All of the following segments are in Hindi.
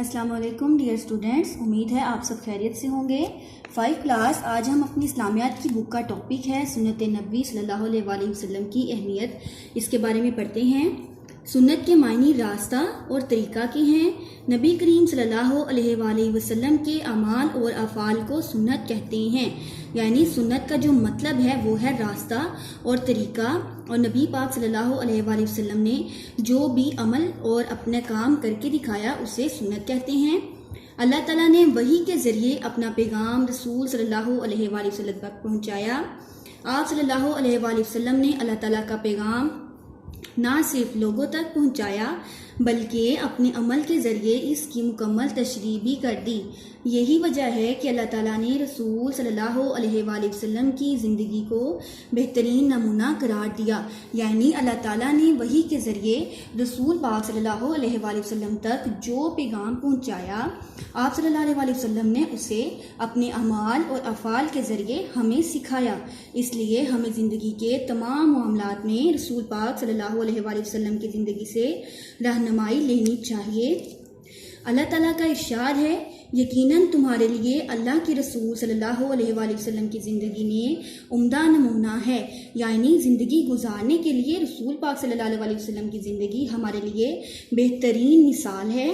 अस्सलाम वालेकुम डियर स्टूडेंट्स, उम्मीद है आप सब खैरियत से होंगे। 5 क्लास आज हम अपनी इस्लामियात की बुक का टॉपिक है सुन्नत नबी सल्लल्लाहु अलैहि वसल्लम की अहमियत, इसके बारे में पढ़ते हैं। सुन्नत के मायने रास्ता और तरीक़ा के हैं। नबी करीम सल्लल्लाहु अलैहि वसल्लम के अमाल और अफ़ाल को सुन्नत कहते हैं, यानी सुन्नत का जो मतलब है वो है रास्ता और तरीक़ा। और नबी पाक सल्लल्लाहु अलैहि वसल्लम ने जो भी अमल और अपना काम करके दिखाया उसे सुन्नत कहते हैं। अल्लाह ताला ने वही के ज़रिए अपना पैगाम रसूल सल्लल्लाहु अलैहि वसल्लम तक पहुँचाया। आप सल्लल्लाहु अलैहि वसल्लम ने अल्लाह ताला का पैगाम ना सिर्फ लोगों तक पहुँचाया बल्कि अपने अमल के ज़रिए इसकी मुकम्मल तशरीह भी कर दी। यही वजह है कि अल्लाह ताला ने रसूल सल्लल्लाहु अलैहि वसल्लम की ज़िंदगी को बेहतरीन नमूना करार दिया, यानी अल्लाह ताला ने वही के ज़रिए रसूल पाक सल्लल्लाहु अलैहि वसल्लम तक जो पैगाम पहुँचाया, आप सल्लल्लाहु अलैहि वसल्लम ने उसे अपने अमाल और अफ़ाल के ज़रिए हमें सिखाया। इसलिए हमें ज़िंदगी के तमाम मामलात में रसूल पाक सल्लल्लाहु अलैहि वसल्लम की ज़िंदगी से रहनुमाई लेनी चाहिए। अल्लाह ताला का इरशाद है, यकीनन तुम्हारे लिए अल्लाह के रसूल सल्लल्लाहु अलैहि वसल्लम की ज़िंदगी में उम्दा नमूना है, यानी ज़िंदगी गुजारने के लिए रसूल पाक सल्लल्लाहु अलैहि वसल्लम की ज़िंदगी हमारे लिए बेहतरीन मिसाल है।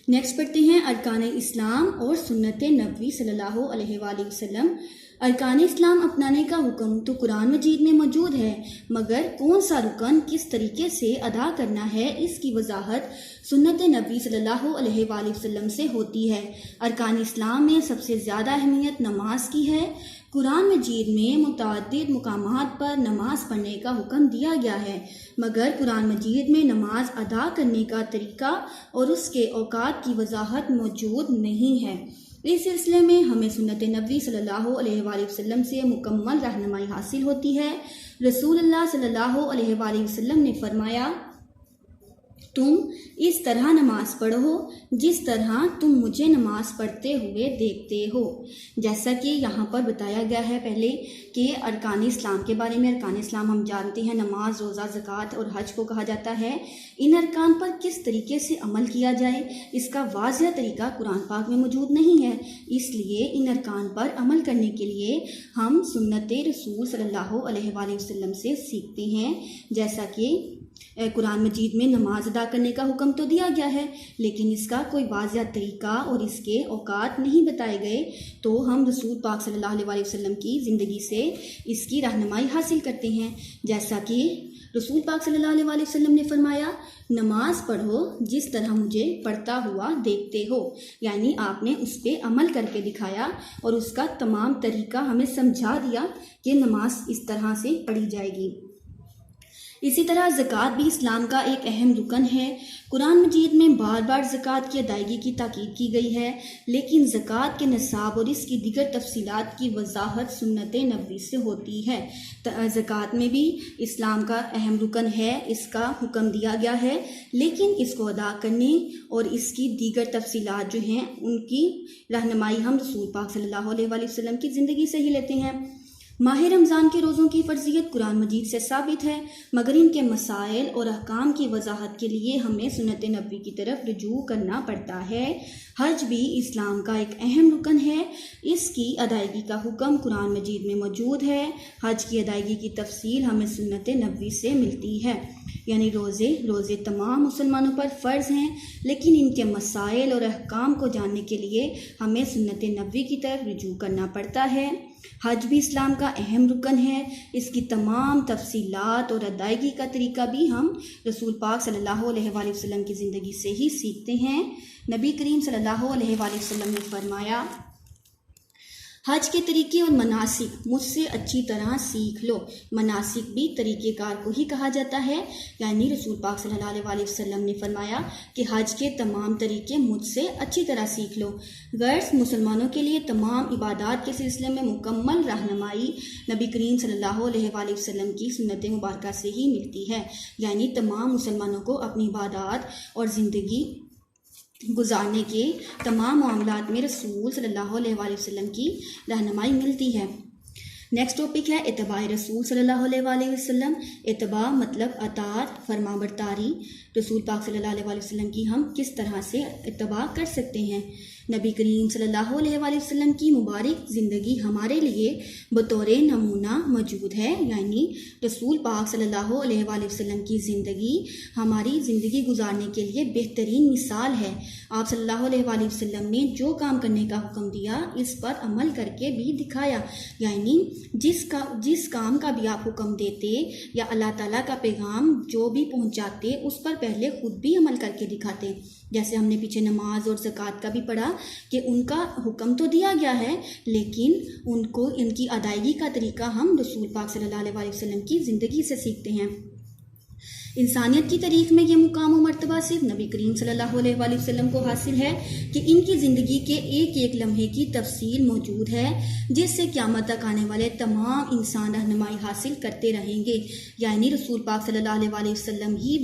नेक्स्ट पढ़ते हैं अरकान इस्लाम और सुन्नत नबी सल्लल्लाहु अलैहि वसल्लम। अरकान इस्लाम अपनाने का हुक्म तो कुरान मजीद में मौजूद है, मगर कौन सा रुकन किस तरीके से अदा करना है इसकी वजाहत सुन्नत नबी सल्लल्लाहु अलैहि वसल्लम से होती है। अरकान इस्लाम में सबसे ज़्यादा अहमियत नमाज की है। कुरान मजीद में मुतअद्दिद मुकामात पर नमाज पढ़ने का हुक्म दिया गया है, मगर कुरान मजीद में नमाज अदा करने का तरीका और उसके औकात की वजाहत मौजूद नहीं है। इस सिलसिले में हमें सुन्नत नबी सल्लल्लाहु अलैहि वसल्लम से मुकम्मल रहनुमाई हासिल होती है। रसूलुल्लाह सल्लल्लाहु अलैहि वसल्लम ने फरमाया, तुम इस तरह नमाज पढ़ो जिस तरह तुम मुझे नमाज पढ़ते हुए देखते हो। जैसा कि यहाँ पर बताया गया है पहले कि अरकान इस्लाम के बारे में। अरकान इस्लाम हम जानते हैं नमाज, रोज़ा, ज़कात और हज को कहा जाता है। इन अरकान पर किस तरीके से अमल किया जाए इसका वाज़िह तरीका कुरान पाक में मौजूद नहीं है, इसलिए इन अरकान पर अमल करने के लिए हम सुन्नत रसूल सल्लल्लाहु अलैहि वसल्लम से सीखते हैं। जैसा कि कुरान मजीद में नमाज अदा करने का हुक्म तो दिया गया है, लेकिन इसका कोई वाज़िह तरीका और इसके औकात नहीं बताए गए, तो हम रसूल पाक सल्लल्लाहु अलैहि वसल्लम की ज़िंदगी से इसकी रहनुमाई हासिल करते हैं। जैसा कि रसूल पाक सल्लल्लाहु अलैहि वसल्लम ने फरमाया, नमाज पढ़ो जिस तरह मुझे पढ़ता हुआ देखते हो, यानी आपने उस पर अमल करके दिखाया और उसका तमाम तरीका हमें समझा दिया कि नमाज इस तरह से पढ़ी जाएगी। इसी तरह ज़कात भी इस्लाम का एक अहम रुकन है। कुरान मजीद में बार बार ज़कात की अदायगी की ताकीद की गई है, लेकिन ज़कात के निसाब और इसकी दीगर तफसीलात की वजाहत सुन्नत नबी से होती है। ज़कात में भी इस्लाम का अहम रुकन है, इसका हुक्म दिया गया है, लेकिन इसको अदा करने और इसकी दीगर तफसीलात जो हैं उनकी रहनुमाई हम रसूल पाक सल्लल्लाहु अलैहि वसल्लम की ज़िंदगी से ही लेते हैं। माह रमज़ान के रोज़ों की फ़र्जियत कुरान मजीद से साबित है, मगर इनके मसाइल और अहकाम की वजाहत के लिए हमें सुन्नत नबी की तरफ रुजू करना पड़ता है। हज भी इस्लाम का एक अहम रुकन है, इसकी अदायगी का हुक्म कुरान मजीद में मौजूद है। हज की अदायगी की तफसील हमें सुन्नत नबी से मिलती है, यानी रोज़े तमाम मुसलमानों पर फ़र्ज़ हैं, लेकिन इनके मसाइल और अहकाम को जानने के लिए हमें सुन्नत नबी की तरफ रुजू करना पड़ता है। हज भी इस्लाम का अहम रुकन है, इसकी तमाम तफसीलात और अदायगी का तरीका भी हम रसूल पाक सल्लल्लाहु अलैहि वसल्लम की ज़िंदगी से ही सीखते हैं। नबी करीम सल्लल्लाहु अलैहि वसल्लम ने फरमाया, हज के तरीके और मनासिक मुझसे अच्छी तरह सीख लो। मनासिक भी तरीक़ेकार को ही कहा जाता है, यानी रसूल पाक सल्लल्लाहु अलैहि वसल्लम ने फरमाया कि हज के तमाम तरीके मुझसे अच्छी तरह सीख लो। गर्ज मुसलमानों के लिए तमाम इबादात के सिलसिले में मुकम्मल रहनुमाई नबी करीम सल्लल्लाहु अलैहि वसल्लम की सुन्नत मुबारका से ही मिलती है, यानी तमाम मुसलमानों को अपनी इबादात और ज़िंदगी गुजारने के तमाम मामलात में रसूल सल्लल्लाहु अलैहि वसल्लम की रहनुमाई मिलती है। नेक्स्ट टॉपिक है इत्तबा रसूल सल्लल्लाहु अलैहि वसल्लम। इत्तबा मतलब अतात, फरमाबरदारी। रसूल पाक सल्लल्लाहु अलैहि वसल्लम की हम किस तरह से इत्तबा कर सकते हैं। नबी करीम सल्लल्लाहु अलैहि वसल्लम की मुबारक ज़िंदगी हमारे लिए बतौर नमूना मौजूद है, यानी रसूल पाक सल्लल्लाहु अलैहि वसल्लम की ज़िंदगी हमारी ज़िंदगी गुजारने के लिए बेहतरीन मिसाल है। आप सल्लल्लाहु अलैहि वसल्लम ने जो काम करने का हुक्म दिया इस पर अमल करके भी दिखाया, यानी जिस काम का भी आप हुक्म देते या अल्लाह ताला का पैगाम जो भी पहुंचाते उस पर पहले खुद भी अमल करके दिखाते। जैसे हमने पीछे नमाज और ज़कात का भी पढ़ा कि उनका हुक्म तो दिया गया है, लेकिन उनको इनकी अदायगी का तरीका हम रसूल पाक सल्लल्लाहु अलैहि वसल्लम की ज़िंदगी से सीखते हैं। इंसानियत की तारीख में ये मुकाम और मर्तबा सिर्फ नबी करीम सल्लल्लाहु अलैहि वसल्लम को हासिल है कि इनकी ज़िंदगी के एक एक लम्हे की तफसील मौजूद है, जिससे क़यामत तक आने वाले तमाम इंसान रहनुमाई हासिल करते रहेंगे। यानी रसूल पाक सल्लल्लाहु अलैहि वसल्लम ही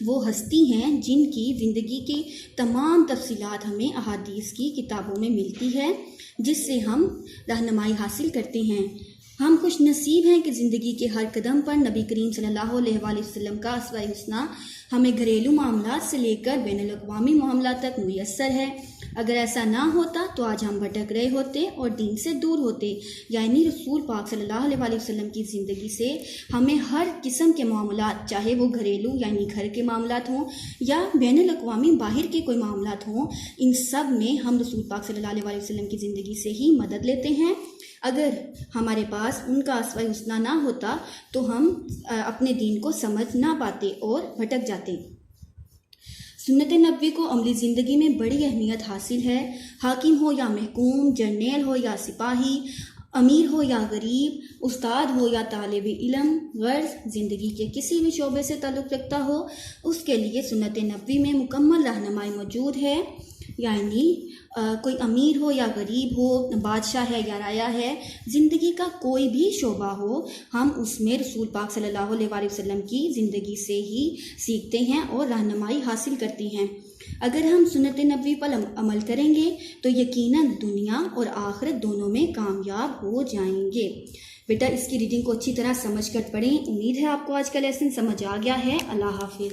वो हस्ती हैं जिनकी ज़िंदगी की तमाम तफसीलात हमें अहादीस की किताबों में मिलती है, जिससे हम रहनुमाई हासिल करते हैं। हम खुश नसीब हैं कि ज़िंदगी के हर कदम पर नबी करीम सल्लल्लाहु अलैहि वसल्लम का अस्वा-ए हुस्ना हमें घरेलू मामलात से लेकर बैनुल-अक़वामी मामलात तक मुयस्सर है। अगर ऐसा ना होता तो आज हम भटक रहे होते और दीन से दूर होते। यानी रसूल पाक सल्लल्लाहु अलैहि वसल्लम की ज़िंदगी से हमें हर किस्म के मामलात, चाहे वो घरेलू यानी घर के मामलात हों या बैनुल-अक़वामी बाहर के कोई मामलात हों, इन सब में हम रसूल पाक सल्लल्लाहु अलैहि वसल्लम की ज़िंदगी से ही मदद लेते हैं। अगर हमारे पास उनका अस्वा-ए हुस्ना ना होता तो हम अपने दीन को समझ ना पाते और भटक जाते। सुन्नत नबवी को अमली ज़िंदगी में बड़ी अहमियत हासिल है। हाकिम हो या महकूम, जर्नेल हो या सिपाही, अमीर हो या गरीब, उस्ताद हो या तालिब इल्म, गर्ज ज़िंदगी के किसी भी शोबे से ताल्लुक़ रखता हो, उसके लिए सुन्नत नबवी में मुकम्मल रहनुमाई मौजूद है। यानी कोई अमीर हो या गरीब हो, बादशाह है या राया है, ज़िंदगी का कोई भी शोबा हो, हम उसमें रसूल पाक सल्लल्लाहु अलैहि वसल्लम की ज़िंदगी से ही सीखते हैं और रहनुमाई हासिल करते हैं। अगर हम सुन्नत नबवी पर अमल करेंगे तो यकीनन दुनिया और आखिरत दोनों में कामयाब हो जाएंगे। बेटा इसकी रीडिंग को अच्छी तरह समझ कर पढ़ें। उम्मीद है आपको आज का लेसन समझ आ गया है। अल्लाह हाफिज़।